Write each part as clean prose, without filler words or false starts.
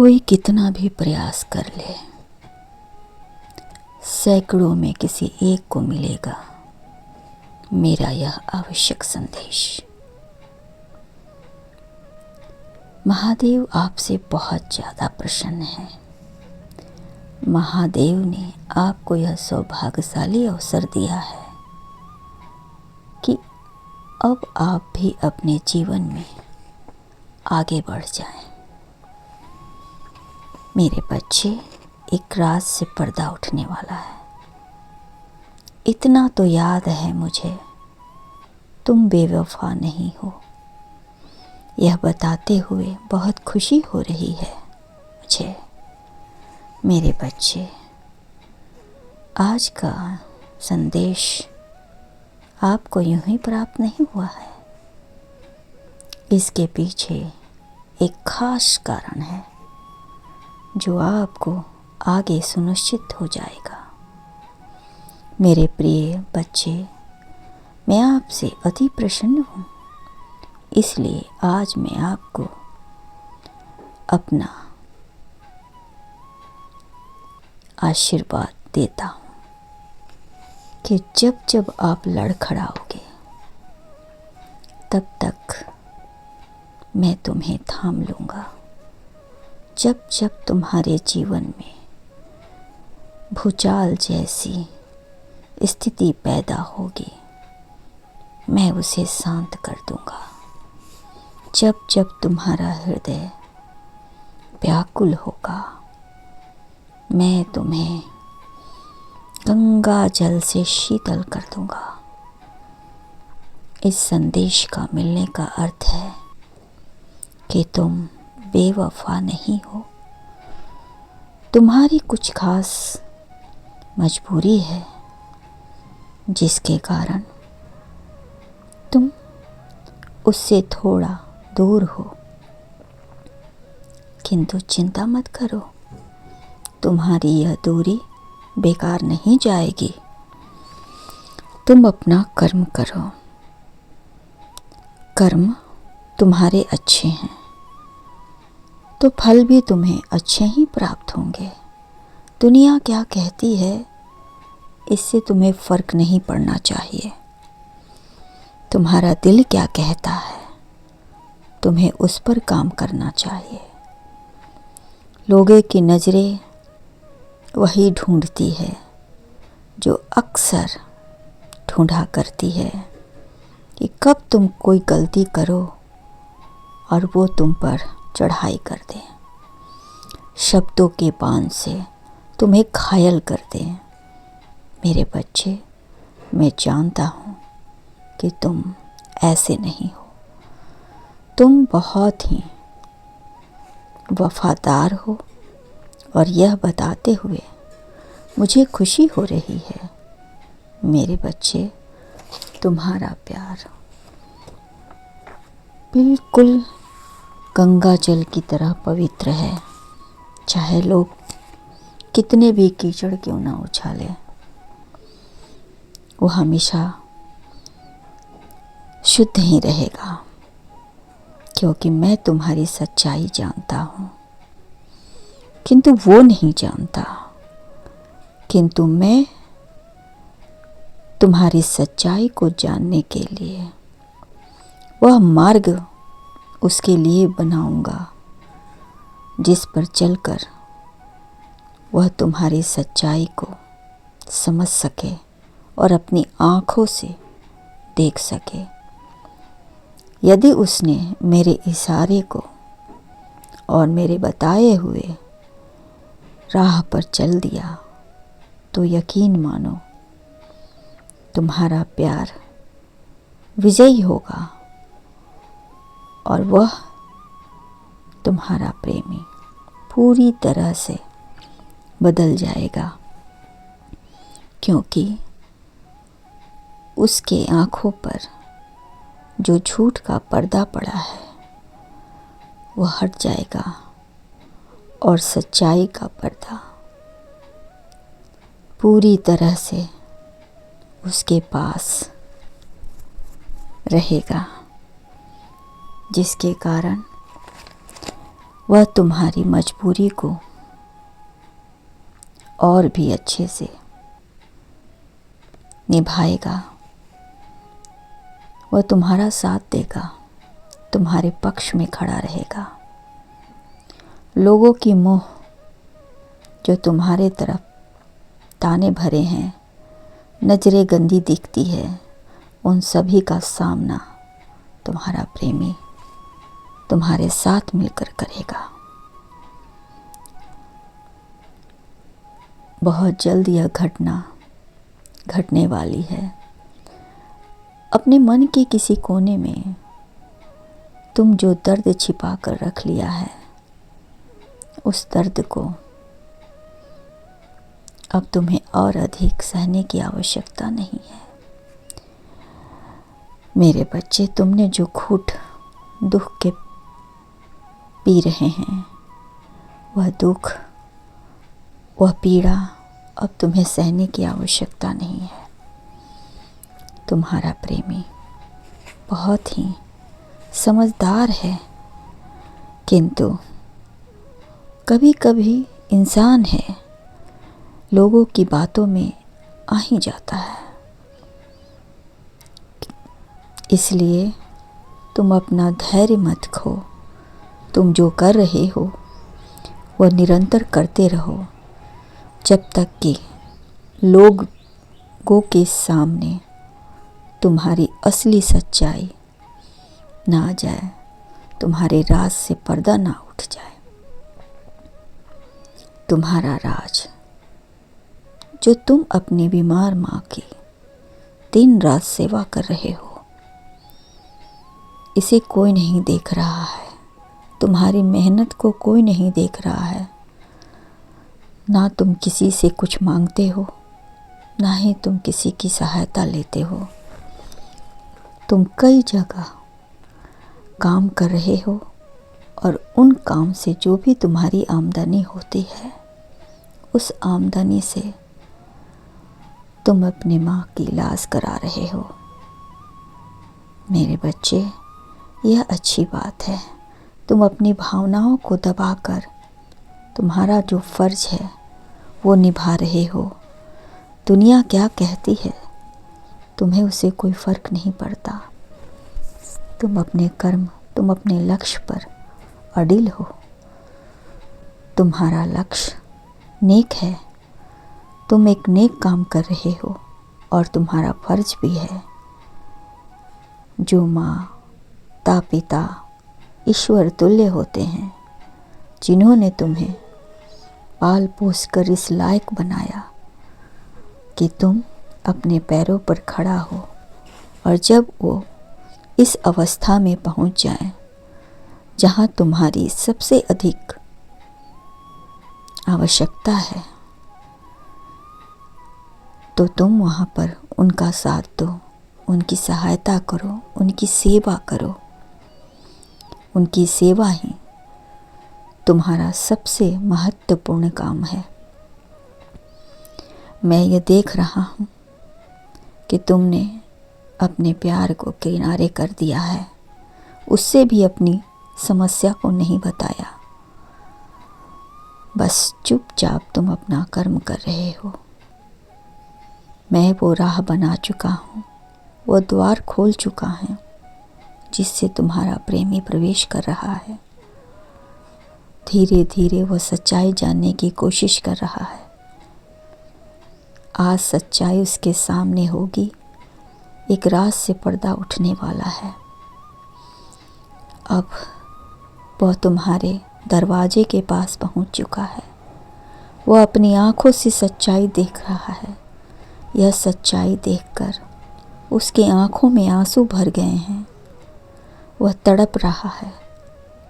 कोई कितना भी प्रयास कर ले, सैकड़ों में किसी एक को मिलेगा मेरा यह आवश्यक संदेश। महादेव आपसे बहुत ज़्यादा प्रसन्न है। महादेव ने आपको यह सौभाग्यशाली अवसर दिया है कि अब आप भी अपने जीवन में आगे बढ़ जाएं। मेरे बच्चे, एक रात से पर्दा उठने वाला है। इतना तो याद है मुझे, तुम बेवफा नहीं हो। यह बताते हुए बहुत खुशी हो रही है मुझे। मेरे बच्चे, आज का संदेश आपको यूं ही प्राप्त नहीं हुआ है। इसके पीछे एक खास कारण है जो आपको आगे सुनिश्चित हो जाएगा। मेरे प्रिय बच्चे, मैं आपसे अति प्रसन्न हूँ, इसलिए आज मैं आपको अपना आशीर्वाद देता हूँ कि जब जब आप लड़खड़ाओगे तब तक मैं तुम्हें थाम लूँगा। जब जब तुम्हारे जीवन में भूचाल जैसी स्थिति पैदा होगी, मैं उसे शांत कर दूँगा। जब जब तुम्हारा हृदय व्याकुल होगा, मैं तुम्हें गंगा जल से शीतल कर दूँगा। इस संदेश का मिलने का अर्थ है कि तुम बेवफा नहीं हो। तुम्हारी कुछ खास मजबूरी है जिसके कारण तुम उससे थोड़ा दूर हो, किंतु चिंता मत करो, तुम्हारी यह दूरी बेकार नहीं जाएगी। तुम अपना कर्म करो। कर्म तुम्हारे अच्छे हैं तो फल भी तुम्हें अच्छे ही प्राप्त होंगे। दुनिया क्या कहती है, इससे तुम्हें फर्क नहीं पड़ना चाहिए। तुम्हारा दिल क्या कहता है, तुम्हें उस पर काम करना चाहिए। लोगों की नज़रें वही ढूंढती है जो अक्सर ढूंढा करती है कि कब तुम कोई गलती करो और वो तुम पर चढ़ाई कर दें, शब्दों के बाण से तुम्हें घायल कर दें। मेरे बच्चे, मैं जानता हूँ कि तुम ऐसे नहीं हो। तुम बहुत ही वफादार हो और यह बताते हुए मुझे खुशी हो रही है। मेरे बच्चे, तुम्हारा प्यार बिल्कुल गंगा जल की तरह पवित्र है। चाहे लोग कितने भी कीचड़ क्यों ना उछालें, वो हमेशा शुद्ध ही रहेगा, क्योंकि मैं तुम्हारी सच्चाई जानता हूँ, किंतु वो नहीं जानता। किंतु मैं तुम्हारी सच्चाई को जानने के लिए वह मार्ग उसके लिए बनाऊंगा जिस पर चलकर वह तुम्हारी सच्चाई को समझ सके और अपनी आँखों से देख सके। यदि उसने मेरे इशारे को और मेरे बताए हुए राह पर चल दिया तो यकीन मानो तुम्हारा प्यार विजयी होगा और वह तुम्हारा प्रेमी पूरी तरह से बदल जाएगा, क्योंकि उसके आँखों पर जो झूठ का पर्दा पड़ा है वह हट जाएगा और सच्चाई का पर्दा पूरी तरह से उसके पास रहेगा, जिसके कारण वह तुम्हारी मजबूरी को और भी अच्छे से निभाएगा। वह तुम्हारा साथ देगा, तुम्हारे पक्ष में खड़ा रहेगा। लोगों की मोह जो तुम्हारे तरफ ताने भरे हैं, नजरें गंदी दिखती है, उन सभी का सामना तुम्हारा प्रेमी तुम्हारे साथ मिलकर करेगा। बहुत जल्द यह घटना घटने वाली है। अपने मन के किसी कोने में तुम जो दर्द छिपा कर रख लिया है, उस दर्द को अब तुम्हें और अधिक सहने की आवश्यकता नहीं है। मेरे बच्चे, तुमने जो घूंट दुख के पी रहे हैं, वह दुख, वह पीड़ा अब तुम्हें सहने की आवश्यकता नहीं है। तुम्हारा प्रेमी बहुत ही समझदार है, किंतु कभी कभी इंसान है, लोगों की बातों में आ ही जाता है। इसलिए तुम अपना धैर्य मत खो। तुम जो कर रहे हो वह निरंतर करते रहो, जब तक कि लोगों के सामने तुम्हारी असली सच्चाई ना आ जाए, तुम्हारे राज से पर्दा ना उठ जाए। तुम्हारा राज जो तुम अपनी बीमार माँ की दिन रात सेवा कर रहे हो, इसे कोई नहीं देख रहा है। तुम्हारी मेहनत को कोई नहीं देख रहा है। ना तुम किसी से कुछ मांगते हो, ना ही तुम किसी की सहायता लेते हो। तुम कई जगह काम कर रहे हो और उन काम से जो भी तुम्हारी आमदनी होती है, उस आमदनी से तुम अपनी माँ की इलाज करा रहे हो। मेरे बच्चे, यह अच्छी बात है। तुम अपनी भावनाओं को दबाकर तुम्हारा जो फर्ज है वो निभा रहे हो। दुनिया क्या कहती है, तुम्हें उसे कोई फर्क नहीं पड़ता। तुम अपने कर्म, तुम अपने लक्ष्य पर अडिल हो। तुम्हारा लक्ष्य नेक है। तुम एक नेक काम कर रहे हो और तुम्हारा फर्ज भी है। जो माता पिता ईश्वर तुल्य होते हैं, जिन्होंने तुम्हें पाल पोस कर इस लायक बनाया कि तुम अपने पैरों पर खड़ा हो, और जब वो इस अवस्था में पहुंच जाए जहां तुम्हारी सबसे अधिक आवश्यकता है, तो तुम वहां पर उनका साथ दो, उनकी सहायता करो, उनकी सेवा करो। उनकी सेवा ही तुम्हारा सबसे महत्वपूर्ण काम है। मैं ये देख रहा हूँ कि तुमने अपने प्यार को किनारे कर दिया है, उससे भी अपनी समस्या को नहीं बताया। बस चुपचाप तुम अपना कर्म कर रहे हो। मैं वो राह बना चुका हूँ, वो द्वार खोल चुका है जिससे तुम्हारा प्रेमी प्रवेश कर रहा है। धीरे धीरे वह सच्चाई जानने की कोशिश कर रहा है। आज सच्चाई उसके सामने होगी। एक राज से पर्दा उठने वाला है। अब वह तुम्हारे दरवाजे के पास पहुंच चुका है। वह अपनी आंखों से सच्चाई देख रहा है। यह सच्चाई देखकर उसकी आंखों में आंसू भर गए हैं। वह तड़प रहा है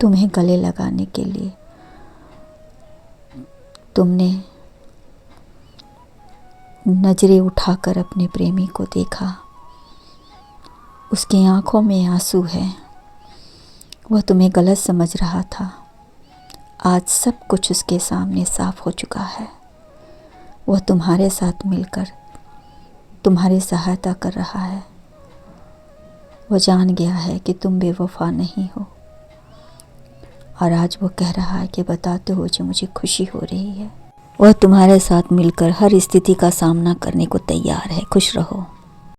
तुम्हें गले लगाने के लिए। तुमने नजरें उठाकर अपने प्रेमी को देखा, उसकी आंखों में आंसू है। वह तुम्हें गलत समझ रहा था। आज सब कुछ उसके सामने साफ हो चुका है। वह तुम्हारे साथ मिलकर तुम्हारी सहायता कर रहा है। वह जान गया है कि तुम बेवफा नहीं हो। और आज वो कह रहा है कि बताते हुए जो मुझे खुशी हो रही है। वह तुम्हारे साथ मिलकर हर स्थिति का सामना करने को तैयार है। खुश रहो।